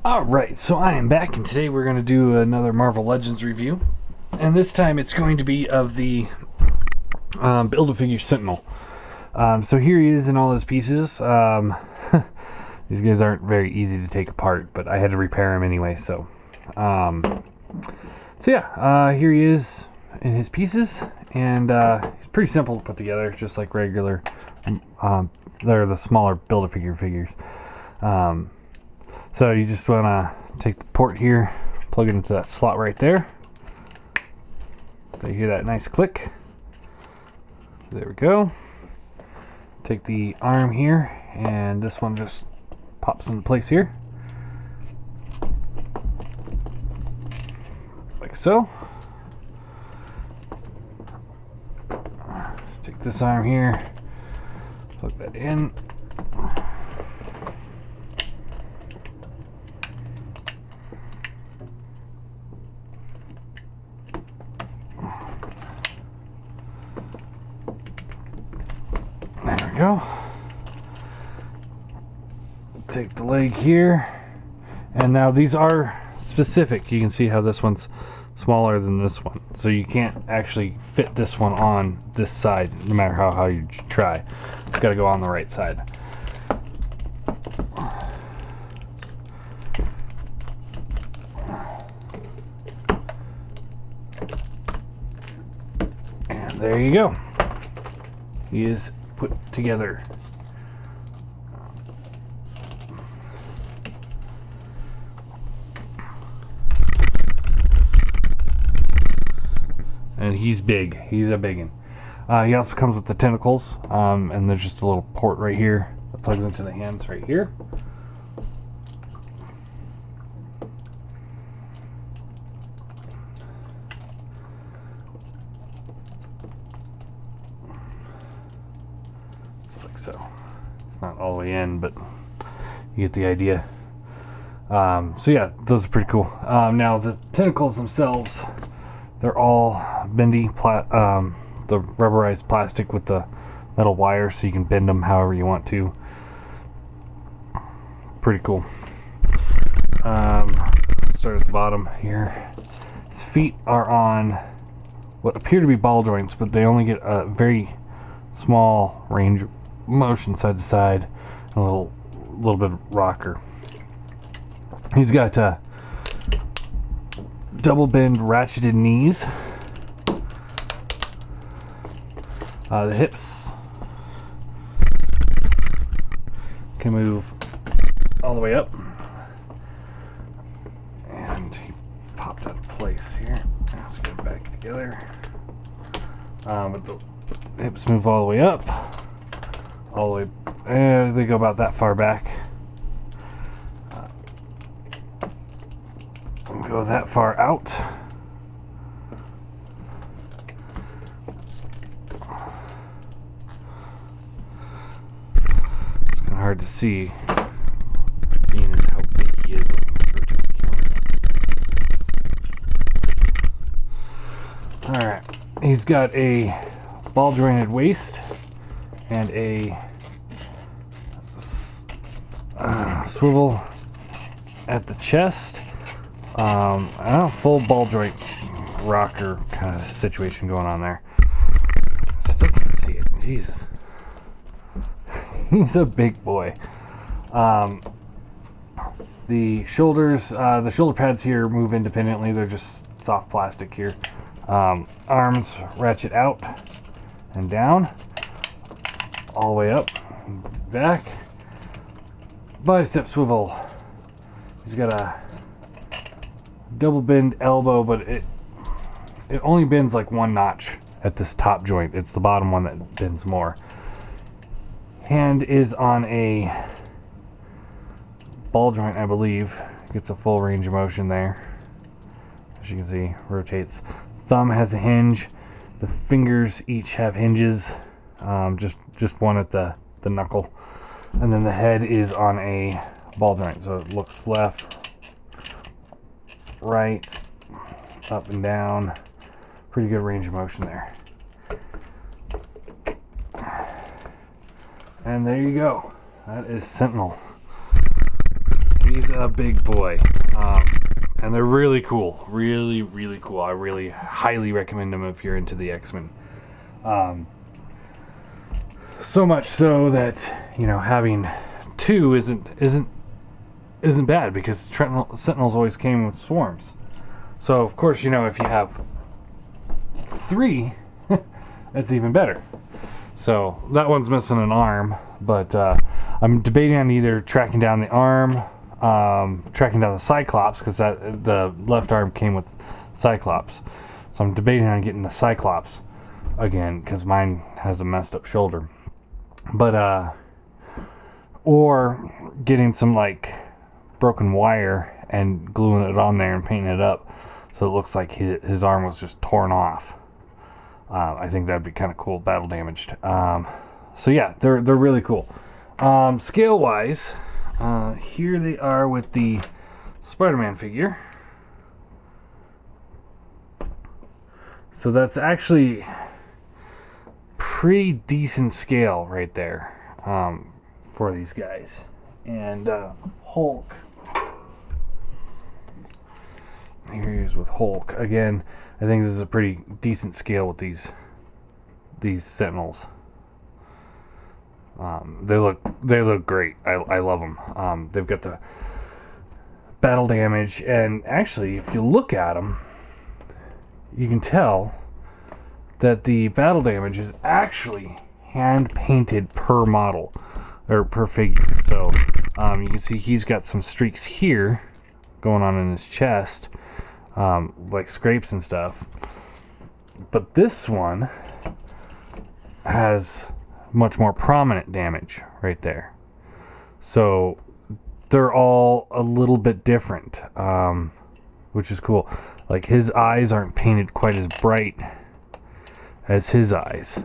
Alright, so I am back, and today we're going to do another Marvel Legends review. And this time it's going to be of the Build-A-Figure Sentinel. So here he is in all his pieces. These guys aren't very easy to take apart, but I had to repair him anyway, so... here he is in his pieces, and he's pretty simple to put together, just like regular... they're the smaller Build-A-Figure figures. So you just want to take the port here, plug it into that slot right there. So you hear that nice click. There we go. Take the arm here, and this one just pops into place here. Like so. Take this arm here, plug that in. There we go. Take the leg here, and now these are specific. You can see how this one's smaller than this one, so you can't actually fit this one on this side no matter how you try. It's got to go on the right side. And there you go. He is put together. And he's big. He's a big one. He also comes with the tentacles, and there's just a little port right here that plugs into the hands right here. So it's not all the way in, but you get the idea. So yeah, those are pretty cool. Now the tentacles themselves, they're all bendy, the rubberized plastic with the metal wire, so you can bend them however you want to. Pretty cool. Start at the bottom here. His feet are on what appear to be ball joints, but they only get a very small range of motion side to side, and a little bit of rocker. He's got double bend ratcheted knees. The hips can move all the way up, and he popped out of place here. Let's get it back together. But the hips move all the way up. All the way, they go about that far back. Go that far out. It's kind of hard to see, being as how big he is. Let me rotate the camera. All right, he's got a ball jointed waist and a swivel at the chest. Full ball joint rocker kind of situation going on there. Still can't see it. Jesus. He's a big boy. The shoulders, the shoulder pads here move independently. They're just soft plastic here. Arms ratchet out and down, all the way up, back. Bicep swivel. He's got a double bend elbow, but it only bends like one notch at this top joint. It's the bottom one that bends more. Hand is on a ball joint, I believe. Gets a full range of motion there. As you can see, rotates. Thumb has a hinge. The fingers each have hinges. Just one at the knuckle. And then the head is on a ball joint, so it looks left, right, up and down. Pretty good range of motion there. And there you go. That is Sentinel. He he's a big boy. And they're really cool. Really, really cool. I really highly recommend them if you're into the X-Men. So much so that, you know, having 2 isn't bad, because Sentinels always came with swarms. So of course, you know, if you have 3, it's even better. So that one's missing an arm, but I'm debating on either tracking down the arm, tracking down the Cyclops, because the left arm came with Cyclops. So I'm debating on getting the Cyclops again, because mine has a messed up shoulder. But or getting some like broken wire and gluing it on there and painting it up so it looks like his arm was just torn off. I think that'd be kind of cool, battle damaged. So yeah, they're really cool. Scale wise, here they are with the Spider-Man figure. So that's actually pretty decent scale right there, for these guys. And Hulk, here he is with Hulk again. I think this is a pretty decent scale with these Sentinels. They look great. I love them. They've got the battle damage, and actually, if you look at them, you can tell that the battle damage is actually hand painted per model, or per figure. So you can see he's got some streaks here going on in his chest, like scrapes and stuff. But this one has much more prominent damage right there. So they're all a little bit different, which is cool. Like his eyes aren't painted quite as bright as his eyes.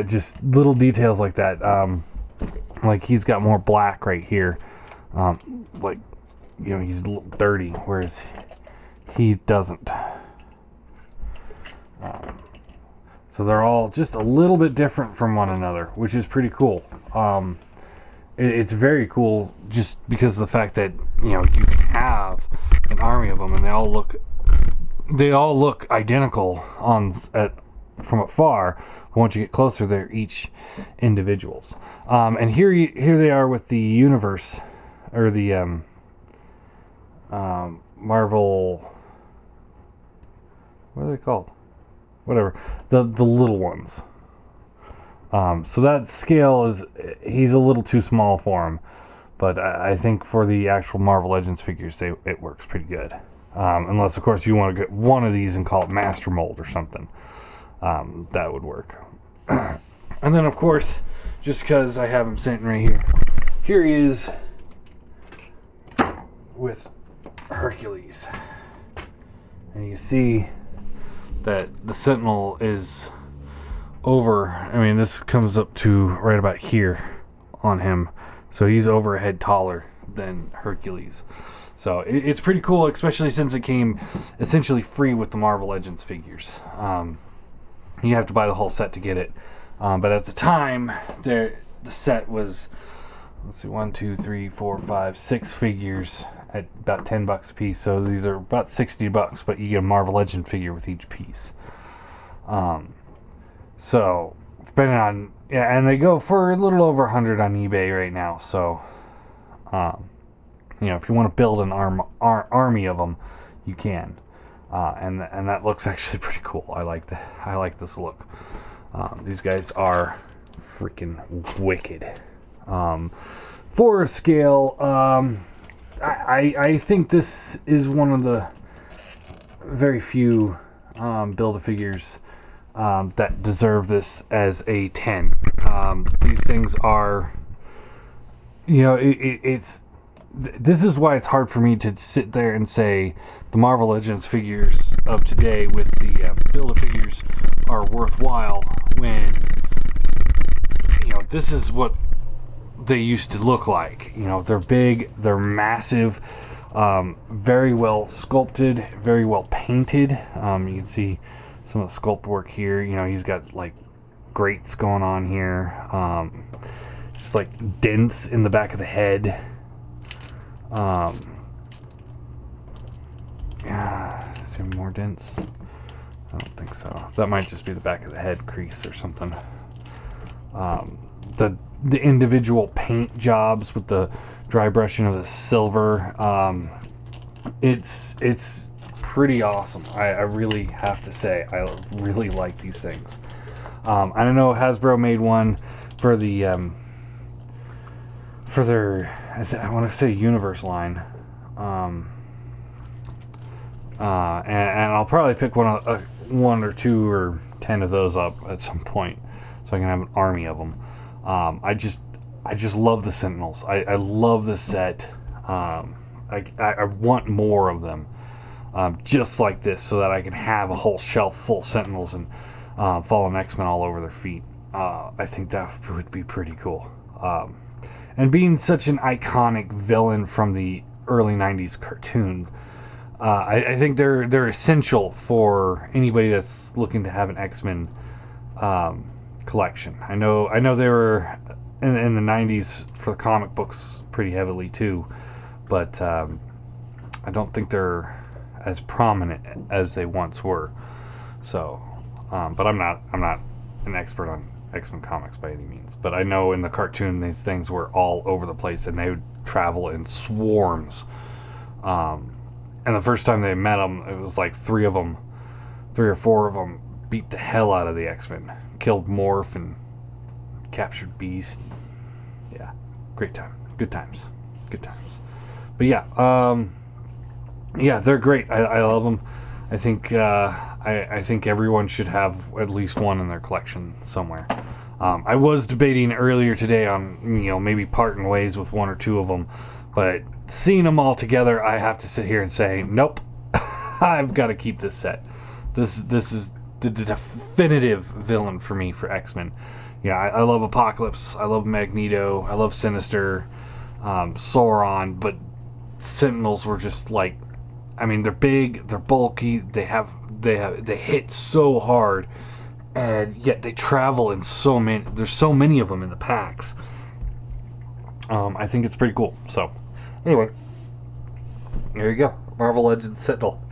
Just little details like that. Like he's got more black right here. Like, you know, he's a little dirty, whereas he doesn't. So they're all just a little bit different from one another, which is pretty cool. It's very cool just because of the fact that, you know, you can have an army of them and they all look identical from afar. But once you get closer, they're each individuals. And here they are with the universe, or the Marvel. What are they called? Whatever, the little ones. So that scale he's a little too small for him, but I think for the actual Marvel Legends figures, it works pretty good. Unless, of course, you want to get one of these and call it Master Mold or something. That would work. And then, of course, just because I have him sitting right here he is with Hercules. And you see that the Sentinel is over, I mean, this comes up to right about here on him. So he's over a head taller than Hercules. So it's pretty cool, especially since it came essentially free with the Marvel Legends figures. You have to buy the whole set to get it. But at the time, the set was, let's see, 1, 2, 3, 4, 5, 6 figures at about $10 a piece. So these are about $60, but you get a Marvel Legend figure with each piece. So depending on, yeah, and they go for a little over 100 on eBay right now. So, you know, if you want to build an army of them, you can. And that looks actually pretty cool. I like this look. These guys are freaking wicked. For a scale, I think this is one of the very few Build-A-Figures that deserve this as a 10. These things are, you know, this is why it's hard for me to sit there and say the Marvel Legends figures of today with the Build-A-Figures are worthwhile, when, you know, this is what they used to look like. You know, they're big, they're massive, very well sculpted, very well painted. You can see some of the sculpt work here. You know, he's got like grates going on here. just like dents in the back of the head. Yeah, is there more dents? I don't think so. That might just be the back of the head crease or something. The individual paint jobs with the dry brushing of the silver, it's pretty awesome. I really have to say, I really like these things. I don't know, Hasbro made one for the for their, I want to say Universe line, and I'll probably pick one or two or 10 of those up at some point, so I can have an army of them. I just love the Sentinels. I love the set. I want more of them, just like this, so that I can have a whole shelf full of Sentinels and Fallen X-Men all over their feet. I think that would be pretty cool. And being such an iconic villain from the early 90s cartoon, I think they're essential for anybody that's looking to have an X-Men collection. I know they were in the 90s for the comic books pretty heavily too, but I don't think they're as prominent as they once were. So, but I'm not an expert on X-Men comics by any means, but I know in the cartoon these things were all over the place and they would travel in swarms. And the first time they met them, it was like three or four of them beat the hell out of the X-Men, killed Morph and captured Beast. Yeah, great time, good times. But yeah, yeah, they're great. I love them. I think I think everyone should have at least one in their collection somewhere. I was debating earlier today on maybe parting ways with one or two of them, but seeing them all together, I have to sit here and say nope. I've got to keep this set. This is the definitive villain for me for X-Men. Yeah, I love Apocalypse. I love Magneto. I love Sinister, Sauron. But Sentinels were just like, I mean, they're big, they're bulky, they hit so hard, and yet they travel in so many. There's so many of them in the packs. I think it's pretty cool. So, anyway, there you go, Marvel Legends Sentinel.